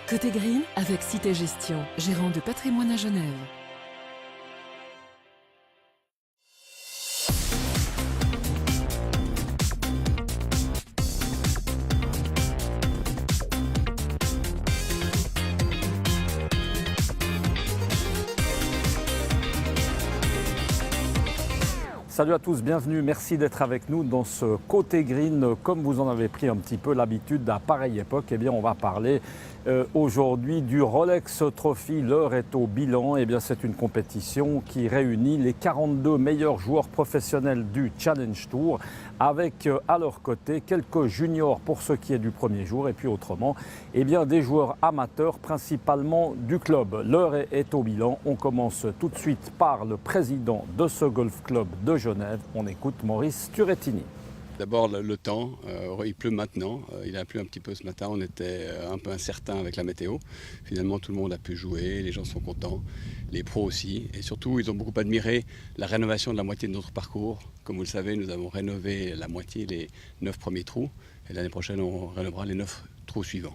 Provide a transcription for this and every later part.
Côté Green avec Cité Gestion, gérant de patrimoine à Genève. Salut à tous, bienvenue, merci d'être avec nous dans ce Côté Green. Comme vous en avez pris un petit peu l'habitude à pareille époque, eh bien on va parler aujourd'hui du Rolex Trophy. L'heure est au bilan. Eh bien c'est une compétition qui réunit les 42 meilleurs joueurs professionnels du Challenge Tour avec à leur côté quelques juniors pour ce qui est du premier jour et puis autrement eh bien, des joueurs amateurs principalement du club. L'heure est au bilan. On commence tout de suite par le président de ce golf club de Genève. On écoute Maurice Turrettini. D'abord le temps, il pleut maintenant, il a plu un petit peu ce matin, on était un peu incertain avec la météo. Finalement tout le monde a pu jouer, les gens sont contents, les pros aussi. Et surtout ils ont beaucoup admiré la rénovation de la moitié de notre parcours. Comme vous le savez, nous avons rénové la moitié, les 9 premiers trous. Et l'année prochaine on rénovera les 9 trous suivants.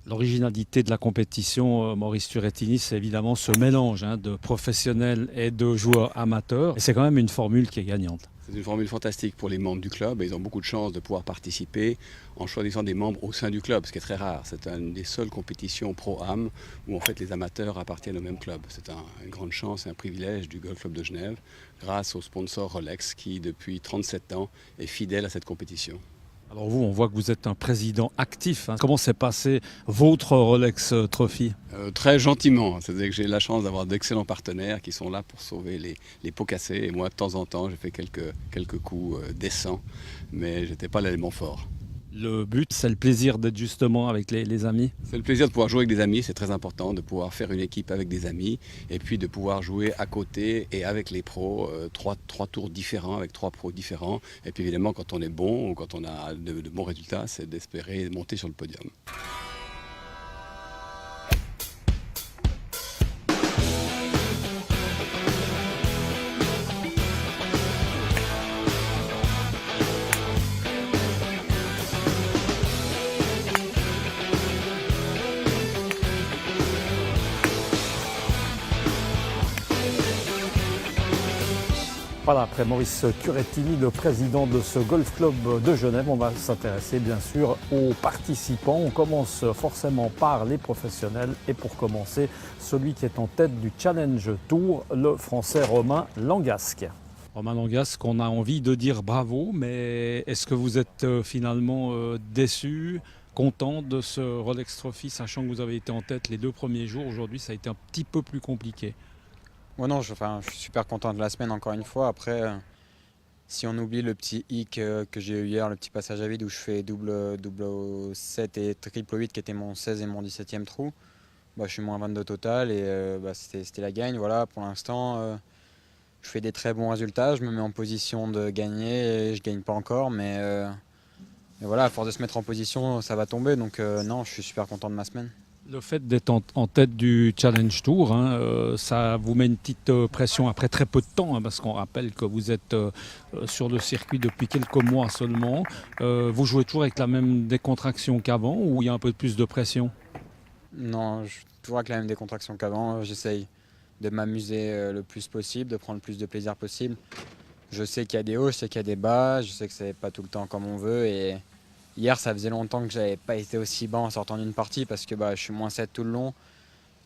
L'originalité de la compétition, Maurice Turrettini, c'est évidemment ce mélange de professionnels et de joueurs amateurs. Et c'est quand même une formule qui est gagnante. C'est une formule fantastique pour les membres du club et ils ont beaucoup de chance de pouvoir participer en choisissant des membres au sein du club, ce qui est très rare. C'est une des seules compétitions pro-am où en fait les amateurs appartiennent au même club. C'est une grande chance et un privilège du Golf Club de Genève grâce au sponsor Rolex qui depuis 37 ans est fidèle à cette compétition. Alors vous, on voit que vous êtes un président actif. Comment s'est passé votre Rolex Trophy ? Très gentiment. C'est-à-dire que j'ai la chance d'avoir d'excellents partenaires qui sont là pour sauver les pots cassés. Et moi, de temps en temps, j'ai fait quelques coups décents, mais je n'étais pas l'élément fort. Le but, c'est le plaisir d'être justement avec les amis. C'est le plaisir de pouvoir jouer avec des amis, c'est très important, de pouvoir faire une équipe avec des amis et puis de pouvoir jouer à côté et avec les pros, trois tours différents avec 3 pros différents. Et puis évidemment, quand on est bon ou quand on a de bons résultats, c'est d'espérer monter sur le podium. Voilà, après Maurice Turrettini, le président de ce golf club de Genève, on va s'intéresser bien sûr aux participants. On commence forcément par les professionnels et pour commencer, celui qui est en tête du Challenge Tour, le français Romain Langasque. Romain Langasque, on a envie de dire bravo, mais est-ce que vous êtes finalement déçu, content de ce Rolex Trophy, sachant que vous avez été en tête les 2 premiers jours? Aujourd'hui, ça a été un petit peu plus compliqué. Ouais, non, je suis super content de la semaine encore une fois. Après, si on oublie le petit hic que j'ai eu hier, le petit passage à vide où je fais double 7 et triple 8 qui était mon 16 et mon 17e trou, je suis moins 22 total et c'était la gagne. Voilà, pour l'instant, je fais des très bons résultats, je me mets en position de gagner et je gagne pas encore, mais voilà, à force de se mettre en position, ça va tomber. Donc non, je suis super content de ma semaine. Le fait d'être en tête du Challenge Tour, ça vous met une petite pression après très peu de temps, parce qu'on rappelle que vous êtes sur le circuit depuis quelques mois seulement. Vous jouez toujours avec la même décontraction qu'avant ou il y a un peu plus de pression? Non, je joue toujours avec la même décontraction qu'avant. J'essaye de m'amuser le plus possible, de prendre le plus de plaisir possible. Je sais qu'il y a des hauts, je sais qu'il y a des bas, je sais que c'est pas tout le temps comme on veut. Et hier, ça faisait longtemps que j'avais pas été aussi bas en sortant d'une partie parce que je suis moins 7 tout le long.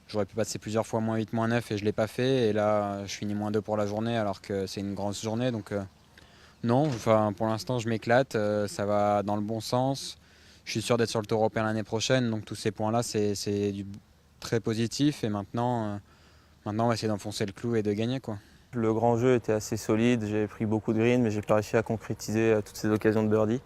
J'aurais pu passer plusieurs fois moins 8, moins 9 et je l'ai pas fait. Et là, je finis moins 2 pour la journée alors que c'est une grosse journée. Donc non, pour l'instant, je m'éclate. Ça va dans le bon sens. Je suis sûr d'être sur le Tour européen l'année prochaine. Donc tous ces points-là, c'est du très positif. Et maintenant, on va essayer d'enfoncer le clou et de gagner, quoi. Le grand jeu était assez solide. J'ai pris beaucoup de greens, mais j'ai pas réussi à concrétiser toutes ces occasions de birdie.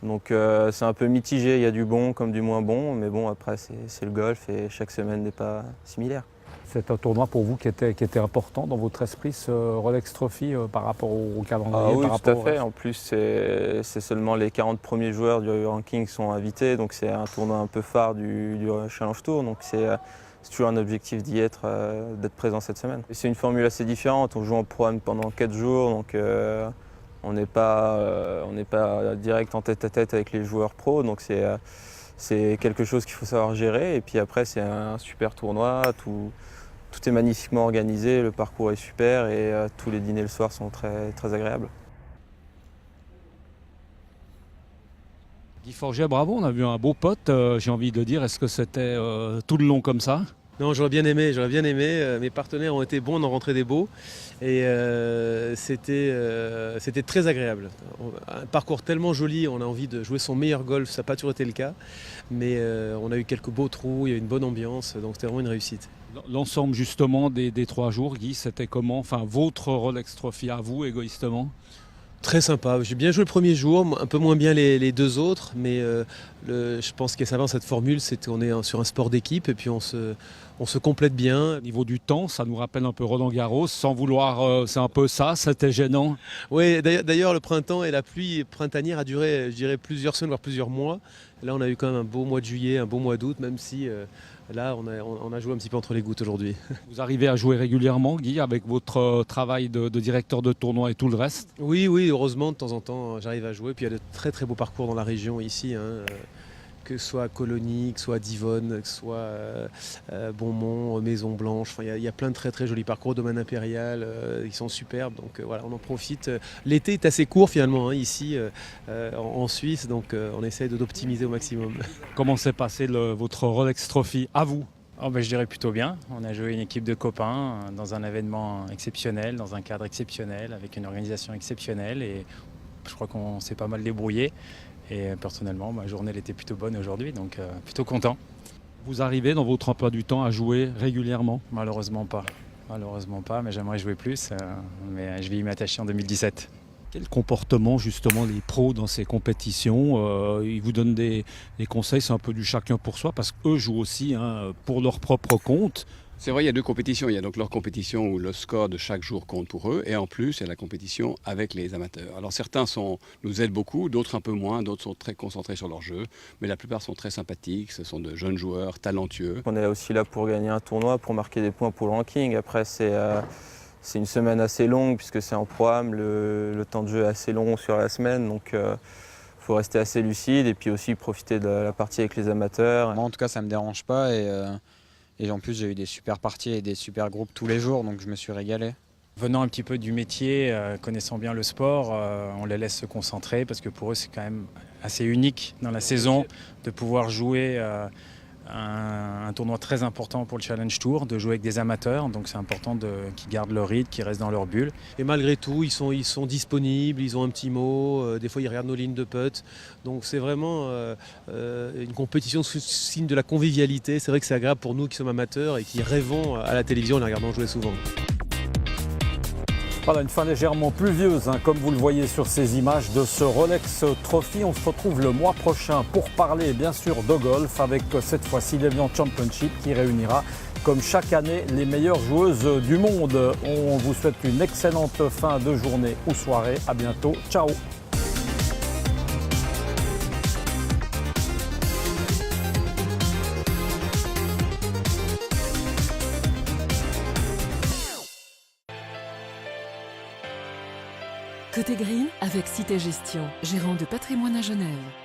Donc c'est un peu mitigé, il y a du bon comme du moins bon, mais bon après c'est le golf et chaque semaine n'est pas similaire. C'est un tournoi pour vous qui était important dans votre esprit, ce Rolex Trophy par rapport au calendrier? Ah oui, tout à fait. En plus c'est seulement les 40 premiers joueurs du ranking qui sont invités, donc c'est un tournoi un peu phare du Challenge Tour, donc c'est toujours un objectif d'y être, d'être présent cette semaine. C'est une formule assez différente, on joue en pro-am pendant 4 jours, donc on n'est pas direct en tête-à-tête avec les joueurs pros, donc c'est c'est quelque chose qu'il faut savoir gérer. Et puis après, c'est un super tournoi, tout est magnifiquement organisé, le parcours est super et tous les dîners le soir sont très, très agréables. Guy Forget, bravo, on a vu un beau pote, j'ai envie de dire. Est-ce que c'était tout le long comme ça? Non, j'aurais bien aimé. Mes partenaires ont été bons, on en rentrait des beaux. Et c'était très agréable. Un parcours tellement joli, on a envie de jouer son meilleur golf, ça n'a pas toujours été le cas. Mais on a eu quelques beaux trous, il y a eu une bonne ambiance, donc c'était vraiment une réussite. L'ensemble justement des 3 jours, Guy, c'était comment? Enfin, votre Rolex Trophy à vous, égoïstement? Très sympa. J'ai bien joué le premier jour, un peu moins bien les 2 autres, mais je pense qu'il y a ça dans cette formule, c'est qu'on est sur un sport d'équipe et puis on se complète bien. Au niveau du temps, ça nous rappelle un peu Roland Garros, sans vouloir, c'est un peu ça, c'était gênant. Oui, d'ailleurs le printemps et la pluie printanière a duré, je dirais, plusieurs semaines, voire plusieurs mois. Là, on a eu quand même un beau mois de juillet, un beau mois d'août, même si là, on a joué un petit peu entre les gouttes aujourd'hui. Vous arrivez à jouer régulièrement, Guy, avec votre travail de directeur de tournoi et tout le reste? Oui, heureusement, de temps en temps, j'arrive à jouer. Puis il y a de très très beaux parcours dans la région ici, que ce soit à Colonie, que ce soit à Divonne, que ce soit Beaumont, Maison Blanche. Enfin, il y a plein de très très jolis parcours, Domaine Impérial, ils sont superbes. Donc voilà, on en profite. L'été est assez court finalement ici en Suisse, donc on essaie d'optimiser au maximum. Comment s'est passé votre Rolex Trophy à vous? Je dirais plutôt bien. On a joué une équipe de copains dans un événement exceptionnel, dans un cadre exceptionnel, avec une organisation exceptionnelle et je crois qu'on s'est pas mal débrouillé. Et personnellement, ma journée elle était plutôt bonne aujourd'hui, donc plutôt content. Vous arrivez dans votre emploi du temps à jouer régulièrement? Malheureusement pas, mais j'aimerais jouer plus, mais je vais y m'attacher en 2017. Quel comportement justement les pros dans ces compétitions? Ils vous donnent des conseils, c'est un peu du chacun pour soi, parce qu'eux jouent aussi pour leur propre compte. C'est vrai, il y a 2 compétitions. Il y a donc leur compétition où le score de chaque jour compte pour eux. Et en plus, il y a la compétition avec les amateurs. Alors certains nous aident beaucoup, d'autres un peu moins, d'autres sont très concentrés sur leur jeu. Mais la plupart sont très sympathiques, ce sont de jeunes joueurs, talentueux. On est aussi là pour gagner un tournoi, pour marquer des points pour le ranking. Après, c'est une semaine assez longue puisque c'est en pro-am, le temps de jeu est assez long sur la semaine. Donc il faut rester assez lucide et puis aussi profiter de la partie avec les amateurs. Moi en tout cas ça me dérange pas et en plus j'ai eu des super parties et des super groupes tous les jours, donc je me suis régalé. Venant un petit peu du métier, connaissant bien le sport, on les laisse se concentrer parce que pour eux c'est quand même assez unique dans la saison de pouvoir jouer un tournoi très important pour le Challenge Tour, de jouer avec des amateurs, donc c'est important qu'ils gardent leur rythme, qu'ils restent dans leur bulle. Et malgré tout, ils sont disponibles, ils ont un petit mot, des fois ils regardent nos lignes de putt. Donc c'est vraiment une compétition sous signe de la convivialité. C'est vrai que c'est agréable pour nous qui sommes amateurs et qui rêvons à la télévision en les regardant jouer souvent. Voilà, une fin légèrement pluvieuse, comme vous le voyez sur ces images de ce Rolex Trophy. On se retrouve le mois prochain pour parler bien sûr de golf avec cette fois-ci l'Evian Championship qui réunira comme chaque année les meilleures joueuses du monde. On vous souhaite une excellente fin de journée ou soirée. À bientôt. Ciao. Côté Green avec Cité Gestion, gérant de patrimoine à Genève.